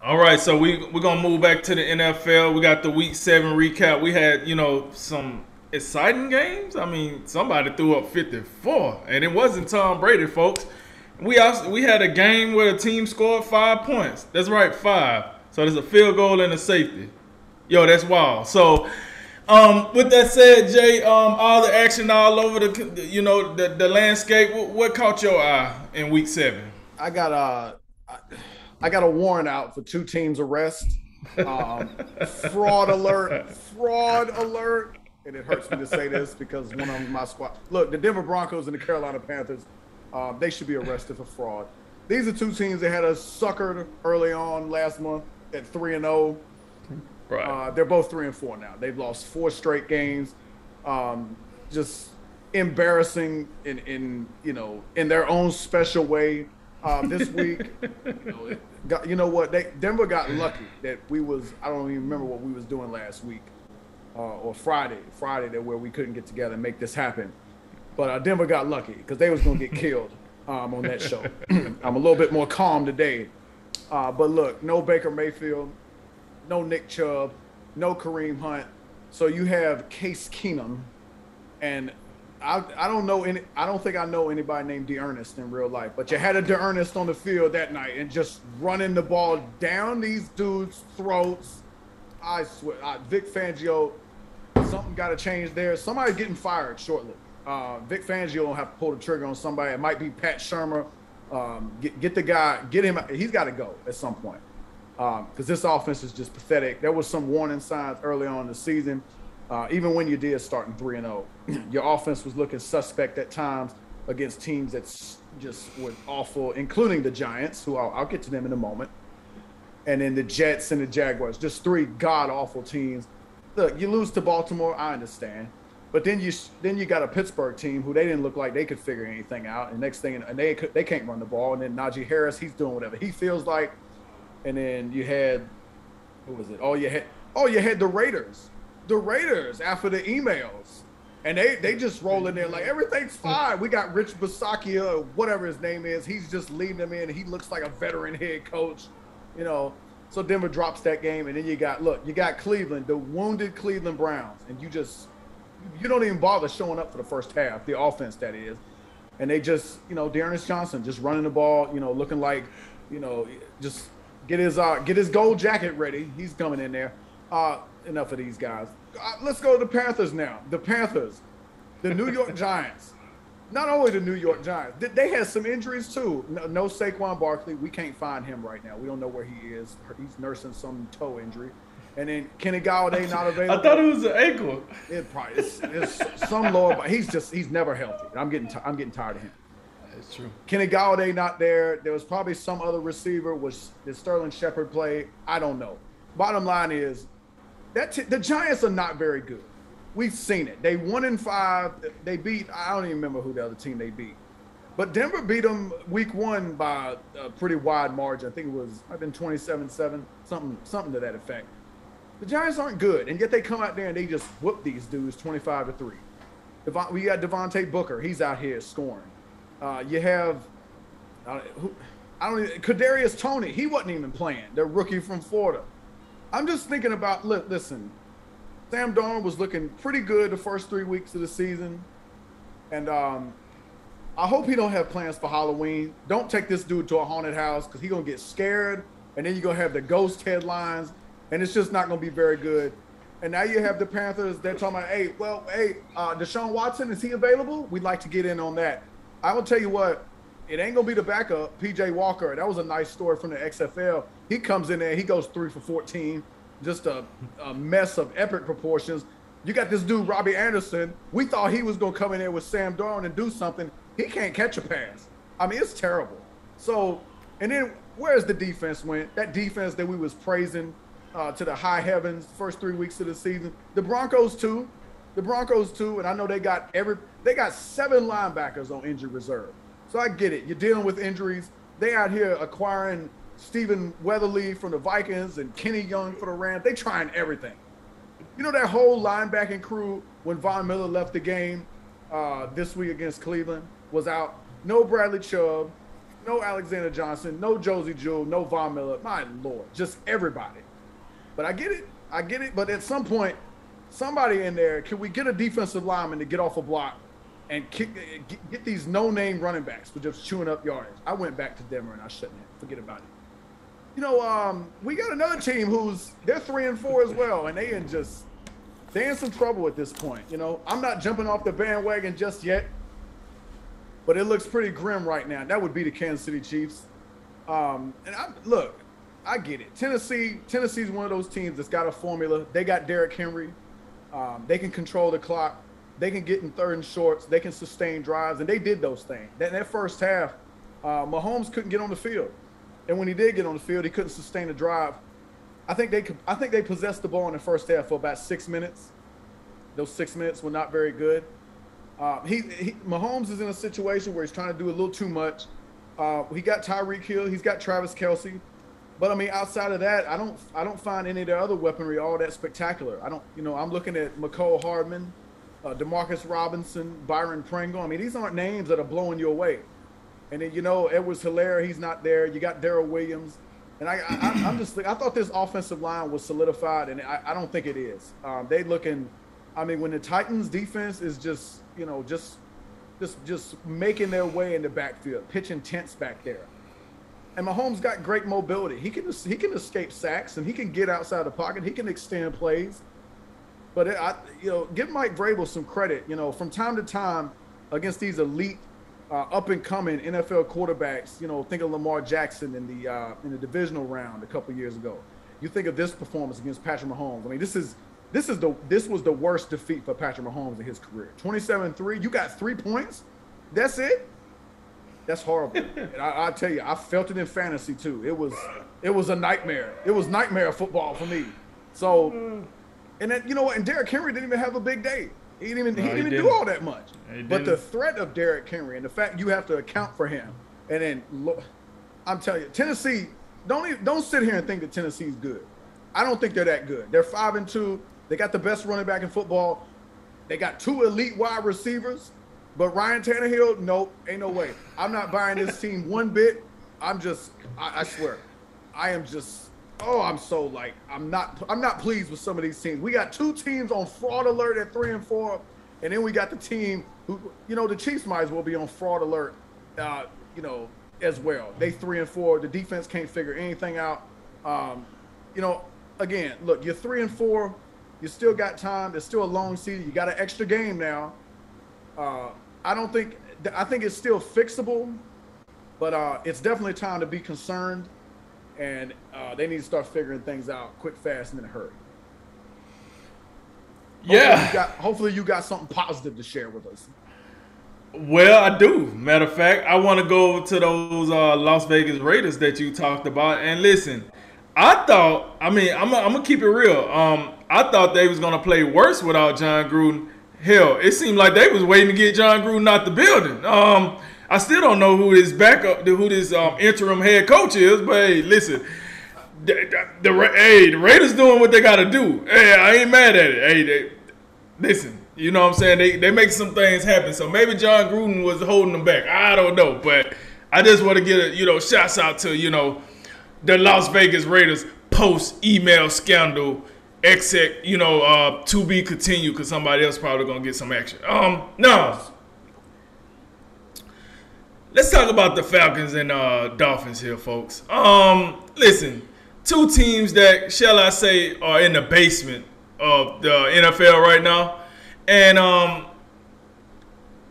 All right, so we're gonna move back to the NFL. We got the Week 7 recap. We had some exciting games. I mean, somebody threw up 54, and it wasn't Tom Brady, folks. We had a game where the team scored 5 points. That's right, five. So there's a field goal and a safety. Yo, that's wild. So, with that said, Jay, all the action all over the landscape. What caught your eye in Week 7? I got a I got a warrant out for two teams arrest. Fraud alert, fraud alert. And it hurts me to say this because one of them my squad. Look, the Denver Broncos and the Carolina Panthers, they should be arrested for fraud. These are two teams that had us suckered early on last month at 3-0. Right. They're both 3-4 now. They've lost 4 straight games. Just embarrassing in their own special way. This week, you know what? Denver got lucky that I don't even remember what we was doing last week or Friday that where we couldn't get together and make this happen. But Denver got lucky because they was gonna get killed on that show. I'm a little bit more calm today. But look, no Baker Mayfield, no Nick Chubb, no Kareem Hunt. So you have Case Keenum, and I don't think I know anybody named D'Ernest in real life, but you had a D'Ernest on the field that night and just running the ball down these dudes' throats. I swear, Vic Fangio, something got to change there. Somebody's getting fired shortly. Vic Fangio will have to pull the trigger on somebody. It might be Pat Shermer. Get the guy, get him. He's got to go at some point because this offense is just pathetic. There was some warning signs early on in the season. Even when you did starting 3-0, your offense was looking suspect at times against teams that just were awful, including the Giants, who I'll get to them in a moment, and then the Jets and the Jaguars, just 3 god-awful teams. Look, you lose to Baltimore, I understand, but then you got a Pittsburgh team who they didn't look like they could figure anything out, and next thing, and they can't run the ball, and then Najee Harris, he's doing whatever he feels like, and then you had, who was it? You had the Raiders. The Raiders after the emails, and they just roll in there like everything's fine. We got Rich Bisaccia, or whatever his name is. He's just leading them in. He looks like a veteran head coach, So Denver drops that game, and then you got Cleveland, the wounded Cleveland Browns, and you don't even bother showing up for the first half, the offense that is, and they just D'Ernest Johnson just running the ball, looking like just get his gold jacket ready. He's coming in there. Enough of these guys. Let's go to the Panthers now. The Panthers, the New York Giants. Not only the New York Giants, they had some injuries too. No Saquon Barkley. We can't find him right now. We don't know where he is. He's nursing some toe injury. And then Kenny Galladay not available. I thought it was an ankle. It's some lower, but he's never healthy. I'm getting tired of him. That's true. Kenny Galladay not there. There was probably some other receiver. Did Sterling Shepard play? I don't know. Bottom line is, the Giants are not very good. We've seen it. They 1-5. They beat, I don't even remember who the other team they beat. But Denver beat them week 1 by a pretty wide margin. I think it was, I've been 27-7, something to that effect. The Giants aren't good, and yet they come out there and they just whoop these dudes 25-3. We got Devontae Booker. He's out here scoring. You have, Kadarius Toney. He wasn't even playing. The rookie from Florida. I'm just thinking about, listen, Sam Darnold was looking pretty good the first 3 weeks of the season. And I hope he don't have plans for Halloween. Don't take this dude to a haunted house because he's going to get scared. And then you're going to have the ghost headlines. And it's just not going to be very good. And now you have the Panthers. They're talking about, Deshaun Watson, is he available? We'd like to get in on that. I will tell you what. It ain't going to be the backup, P.J. Walker. That was a nice story from the XFL. He comes in there. He goes 3 for 14. Just a mess of epic proportions. You got this dude, Robbie Anderson. We thought he was going to come in there with Sam Darnold and do something. He can't catch a pass. I mean, it's terrible. So, and then where's the defense went? That defense that we was praising to the high heavens the first 3 weeks of the season. The Broncos, too. And I know they got 7 linebackers on injured reserve. So I get it. You're dealing with injuries. They out here acquiring Stephen Weatherly from the Vikings and Kenny Young for the Rams. They trying everything. That whole linebacking crew when Von Miller left the game this week against Cleveland was out. No Bradley Chubb. no Alexander Johnson, no Josie Jewell, no Von Miller. My Lord, just everybody. But I get it. I get it. But at some point, somebody in there, can we get a defensive lineman to get off a block and get these no-name running backs for just chewing up yardage? I went back to Denver and I shouldn't have. Forget about it. You know, we got another team they're 3-4 as well, and they're in some trouble at this point. You know, I'm not jumping off the bandwagon just yet, but it looks pretty grim right now. That would be the Kansas City Chiefs. Look, I get it. Tennessee's one of those teams that's got a formula. They got Derrick Henry. They can control the clock. They can get in third and shorts. They can sustain drives, and they did those things. That first half, Mahomes couldn't get on the field. And when he did get on the field, he couldn't sustain the drive. I think they possessed the ball in the first half for about 6 minutes. Those 6 minutes were not very good. Mahomes is in a situation where he's trying to do a little too much. He got Tyreek Hill. He's got Travis Kelce. But I mean, outside of that, I don't find any of their other weaponry all that spectacular. I'm looking at Mecole Hardman, Demarcus Robinson, Byron Pringle. I mean, these aren't names that are blowing you away. And then, Edwards-Helaire, he's not there. You got Darrell Williams. And I thought this offensive line was solidified, and I don't think it is. When the Titans defense is just making their way in the backfield, pitching tents back there. And Mahomes got great mobility. He can escape sacks, and he can get outside the pocket. He can extend plays. But give Mike Vrabel some credit. From time to time against these elite, up-and-coming NFL quarterbacks, think of Lamar Jackson in the divisional round a couple years ago. You think of this performance against Patrick Mahomes. I mean, this was the worst defeat for Patrick Mahomes in his career. 27-3. You got 3 points. That's it. That's horrible. And I tell you, I felt it in fantasy too. It was a nightmare. It was nightmare football for me. So, and then and Derrick Henry didn't even have a big day. He didn't even do all that much. But the threat of Derrick Henry and the fact you have to account for him, and then look, I'm telling you, Tennessee, don't sit here and think that Tennessee's good. I don't think they're that good. They're 5-2. They got the best running back in football. They got 2 elite wide receivers. But Ryan Tannehill, nope, ain't no way. I'm not buying this team one bit. I swear, I'm not pleased with some of these teams. We got 2 teams on fraud alert at 3-4, and then we got the team who, the Chiefs might as well be on fraud alert, as well. They 3-4. The defense can't figure anything out. Again, look, you're 3-4. You still got time. There's still a long season. You got an extra game now. I think it's still fixable, but it's definitely time to be concerned, and they need to start figuring things out quick, fast, and in a hurry. Hopefully you got something positive to share with us. Well, I do. Matter of fact, I want to go over to those Las Vegas Raiders that you talked about. And listen, I'm going to keep it real. I thought they was going to play worse without John Gruden. Hell, it seemed like they was waiting to get John Gruden out the building. I still don't know who this interim head coach is, but hey, listen, the Raiders doing what they got to do. Hey, I ain't mad at it. Hey, listen, you know what I'm saying? They make some things happen. So maybe John Gruden was holding them back. I don't know, but I just want to get shouts out to the Las Vegas Raiders post email scandal. Except, to be continued because somebody else probably going to get some action. Now, let's talk about the Falcons and Dolphins here, folks. Listen, 2 teams that, shall I say, are in the basement of the NFL right now. And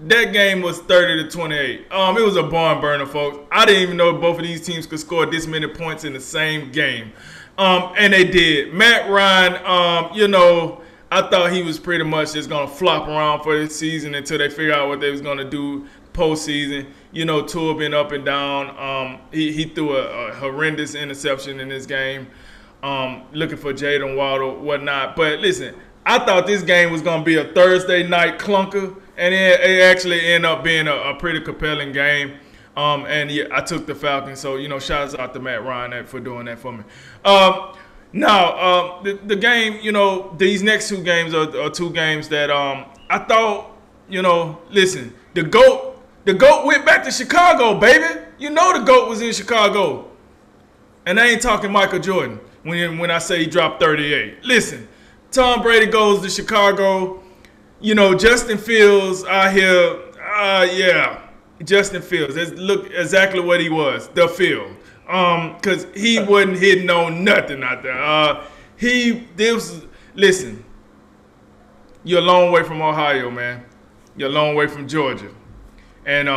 that game was 30-28. It was a barn burner, folks. I didn't even know both of these teams could score this many points in the same game. And they did. Matt Ryan, I thought he was pretty much just going to flop around for this season until they figure out what they was going to do postseason. Tua been up and down. He threw a horrendous interception in this game, looking for Jayden Waddle, whatnot. But listen, I thought this game was going to be a Thursday night clunker, and it actually ended up being a pretty compelling game. I took the Falcons, so shouts out to Matt Ryan for doing that for me. The game, these next 2 games are 2 games that I thought, listen, the GOAT The GOAT went back to Chicago, baby. You know the GOAT was in Chicago. And I ain't talking Michael Jordan when I say he dropped 38. Listen, Tom Brady goes to Chicago. You know, Justin Fields out here. Yeah, Justin Fields. Look exactly what he was, the field. Because he wasn't hitting on nothing out there. Listen, you're a long way from Ohio, man. You're a long way from Georgia. And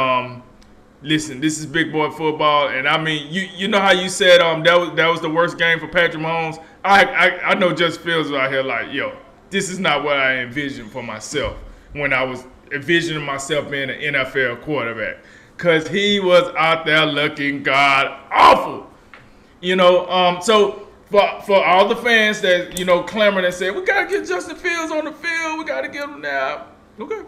listen, this is big boy football. And I mean, you know how you said that was the worst game for Patrick Mahomes? I know Justin Fields was out here like, yo, this is not what I envisioned for myself when I was envisioning myself being an NFL quarterback. Because he was out there looking god awful. You know, so for all the fans that, you know, clamoring and said, we got to get Justin Fields on the field. We got to get him now. Okay.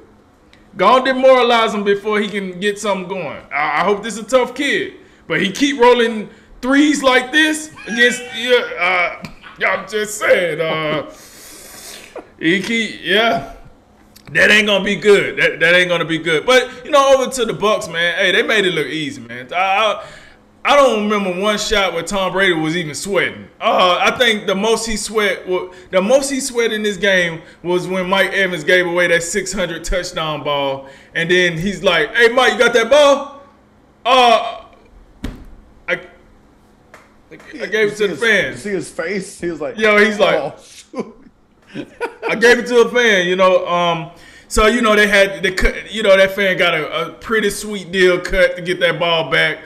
Go and demoralize him before he can get something going. I hope this is a tough kid. But he keep rolling threes like this against, I'm just saying, that ain't gonna be good. That ain't gonna be good. But you know, over to the Bucks, man. Hey, they made it look easy, man. I don't remember one shot where Tom Brady was even sweating. I think the most he sweat in this game was when Mike Evans gave away that 600 touchdown ball, and then he's like, "Hey, Mike, you got that ball?" I gave it to the fans. You see his face? He was like, "Yo," he's like, "Oh, shoot." I gave it to a fan, you know. So you know they cut. You know that fan got a pretty sweet deal cut to get that ball back.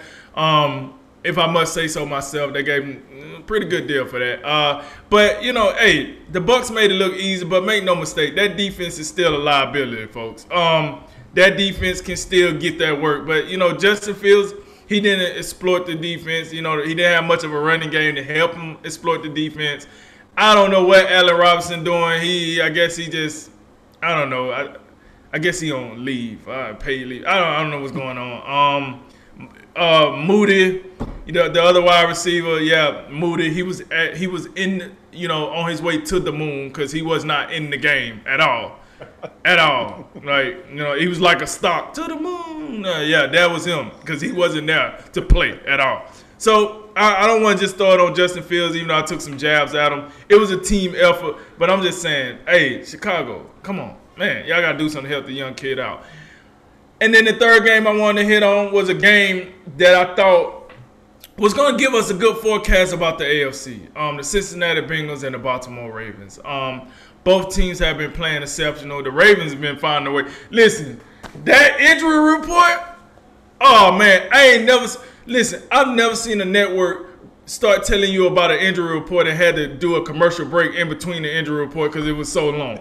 If I must say so myself, they gave him a pretty good deal for that. But you know, hey, the Bucks made it look easy, but make no mistake, that defense is still a liability, folks. That defense can still get that work, but you know, Justin Fields, he didn't exploit the defense. You know, he didn't have much of a running game to help him exploit the defense. I don't know what Allen Robinson doing. I guess he just, I don't know. I guess he on leave, paid leave. I don't know what's going on. Moody, you know, the other wide receiver, yeah, Moody. He was in, you know, on his way to the moon because he was not in the game at all. Like, you know, he was like a stock to the moon. Yeah, that was him because he wasn't there to play at all. So I don't want to just throw it on Justin Fields, even though I took some jabs at him. It was a team effort, but I'm just saying, hey, Chicago, come on, man, y'all got to do something to help the young kid out. And then the third game I wanted to hit on was a game that I thought was going to give us a good forecast about the AFC, the Cincinnati Bengals and the Baltimore Ravens. Both teams have been playing exceptional. The Ravens have been finding a way. Listen, that injury report, oh, man, I've never seen a network start telling you about an injury report and had to do a commercial break in between the injury report because it was so long.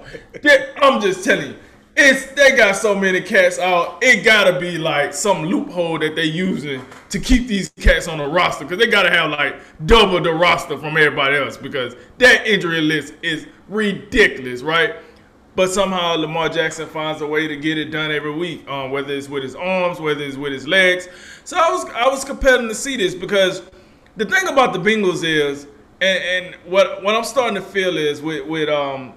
I'm just telling you, they got so many cats out. It gotta be like some loophole that they using to keep these cats on the roster because they gotta have like double the roster from everybody else because that injury list is ridiculous, right? But somehow Lamar Jackson finds a way to get it done every week, whether it's with his arms, whether it's with his legs. So I was compelled to see this because the thing about the Bengals is, and what I'm starting to feel is with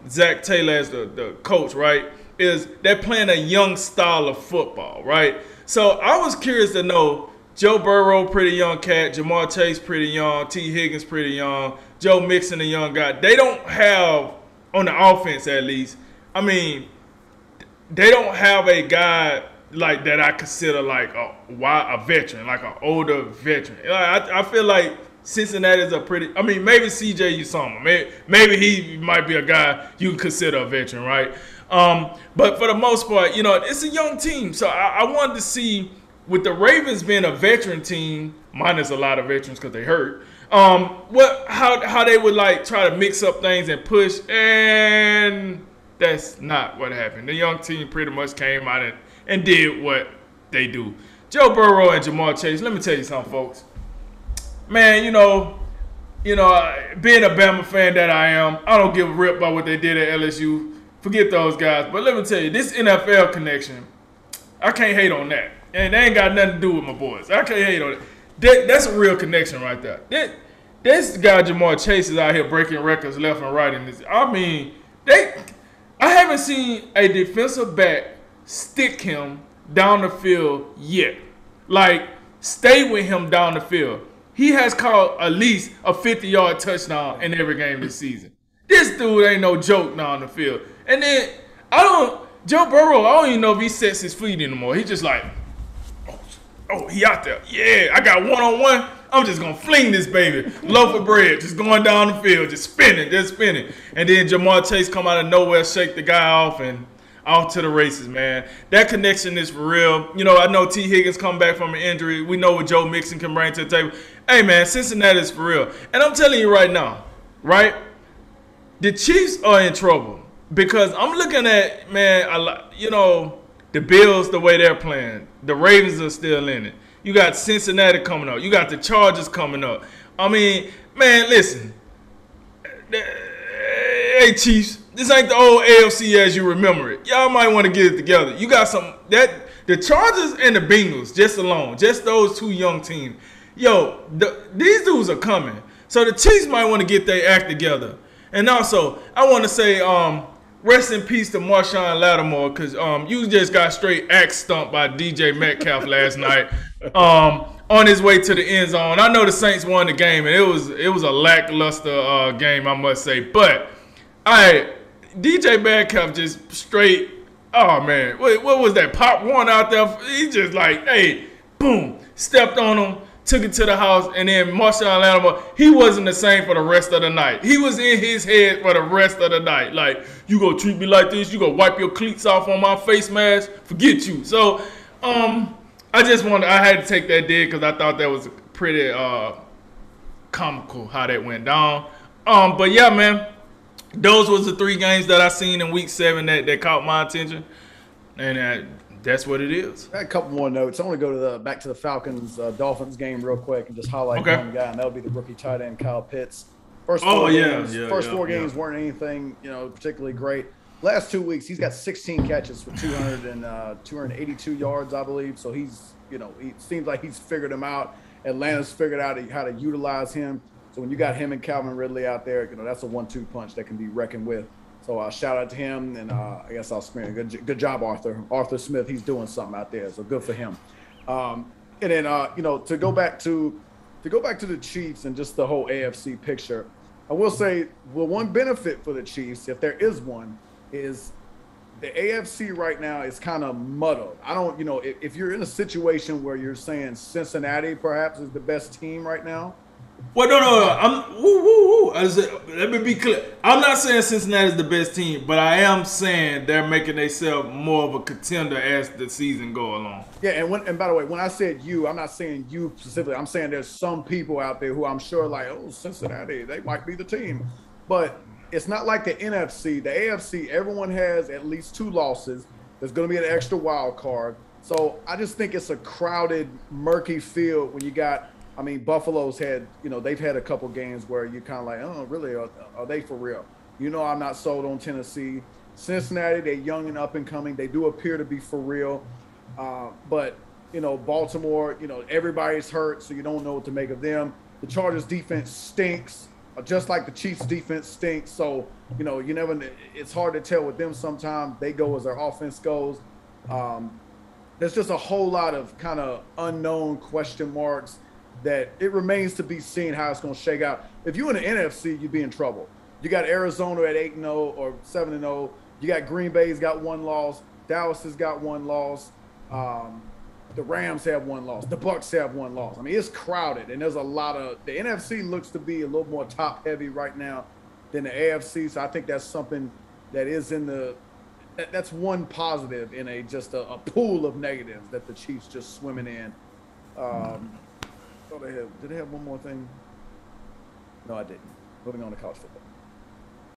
Zach Taylor as the coach, right, is they're playing a young style of football, right? So I was curious to know, Joe Burrow, pretty young cat, Jamar Chase, pretty young, T. Higgins, pretty young, Joe Mixon, a young guy. They don't have, on the offense at least, I mean, they don't have a guy like that I consider like a veteran, like an older veteran. I feel like Cincinnati's a pretty, I mean, maybe CJ Usoma. Maybe he might be a guy you can consider a veteran, right? But for the most part, you know, it's a young team. So I wanted to see, with the Ravens being a veteran team, minus a lot of veterans because they hurt, how they would like try to mix up things and push, and that's not what happened. The young team pretty much came out and did what they do. Joe Burrow and Jamar Chase, let me tell you something, folks. Man, you know, being a Bama fan that I am, I don't give a rip about what they did at LSU. Forget those guys. But let me tell you, this NFL connection, I can't hate on that. And they ain't got nothing to do with my boys. I can't hate on it. That's a real connection right there. This guy Jamar Chase is out here breaking records left and right in this. I mean, I haven't seen a defensive back stick him down the field yet. Like, stay with him down the field. He has caught at least a 50-yard touchdown in every game this season. This dude ain't no joke down the field. And then, Joe Burrow, I don't even know if he sets his feet anymore. He just like, oh, he out there. Yeah, I got one-on-one. I'm just going to fling this baby. Loaf of bread, just going down the field, just spinning. And then Jamar Chase come out of nowhere, shake the guy off, and off to the races, man. That connection is for real. You know, I know T. Higgins come back from an injury. We know what Joe Mixon can bring to the table. Hey, man, Cincinnati is for real. And I'm telling you right now, right, the Chiefs are in trouble because I'm looking at, man, you know, the Bills, the way they're playing. The Ravens are still in it. You got Cincinnati coming up. You got the Chargers coming up. I mean, man, listen. Hey, Chiefs, this ain't the old AFC as you remember it. Y'all might want to get it together. You got the Chargers and the Bengals just alone, just those two young teams. Yo, these dudes are coming. So the Chiefs might want to get their act together. And also, I want to say, rest in peace to Marshawn Lattimore, because you just got straight axe stumped by DJ Metcalf last night on his way to the end zone. I know the Saints won the game, and it was a lackluster game, I must say. But DJ Metcalf just straight, oh man, what was that? Pop one out there. He just like, hey, boom, stepped on him, took it to the house, and then Marshawn Lattimore, he wasn't the same for the rest of the night. He was in his head for the rest of the night. Like, you gonna treat me like this? You gonna wipe your cleats off on my face mask? Forget you. So, I had to take that dig because I thought that was pretty comical how that went down. But yeah, man, those was the 3 games that I seen in week 7 that caught my attention, and that's what it is. I got a couple more notes. I want to go to back to the Falcons Dolphins game real quick and just highlight one guy, and that would be the rookie tight end Kyle Pitts. First four games weren't anything, you know, particularly great. Last 2 weeks, he's got 16 catches for 282 yards, I believe. So he's, you know, it seems like he's figured him out. Atlanta's figured out how to utilize him. So when you got him and Calvin Ridley out there, you know, that's a 1-2 punch that can be reckoned with. So shout out to him, and I guess I'll scream. Good job, Arthur Smith. He's doing something out there, so good for him. And then you know, to go back to the Chiefs and just the whole AFC picture, I will say, well, one benefit for the Chiefs, if there is one, is the AFC right now is kind of muddled. I don't, you know, if you're in a situation where you're saying Cincinnati perhaps is the best team right now. Well, no. Let me be clear. I'm not saying Cincinnati is the best team, but I am saying they're making themselves more of a contender as the season go along. Yeah, and by the way, when I said you, I'm not saying you specifically. I'm saying there's some people out there who I'm sure like, oh, Cincinnati, they might be the team. But it's not like the NFC. The AFC, everyone has at least 2 losses. There's going to be an extra wild card. So I just think it's a crowded, murky field when you got – I mean, Buffalo's had, you know, they've had a couple games where you're kind of like, oh, really, are they for real? You know, I'm not sold on Tennessee. Cincinnati, they're young and up and coming. They do appear to be for real. But, you know, Baltimore, you know, everybody's hurt, so you don't know what to make of them. The Chargers defense stinks, just like the Chiefs defense stinks. So, you know, it's hard to tell with them sometimes. They go as their offense goes. There's just a whole lot of kind of unknown question marks that it remains to be seen how it's going to shake out. If you're in the NFC, you'd be in trouble. You got Arizona at 8-0 or 7-0. You got Green Bay's got 1 loss. Dallas has got 1 loss. The Rams have 1 loss. The Bucs have 1 loss. I mean, it's crowded, and there's a lot of – the NFC looks to be a little more top-heavy right now than the AFC, so I think that's something that is in the – that's one positive in a pool of negatives that the Chiefs just swimming in. Did they have one more thing? No, I didn't. Moving on to college football.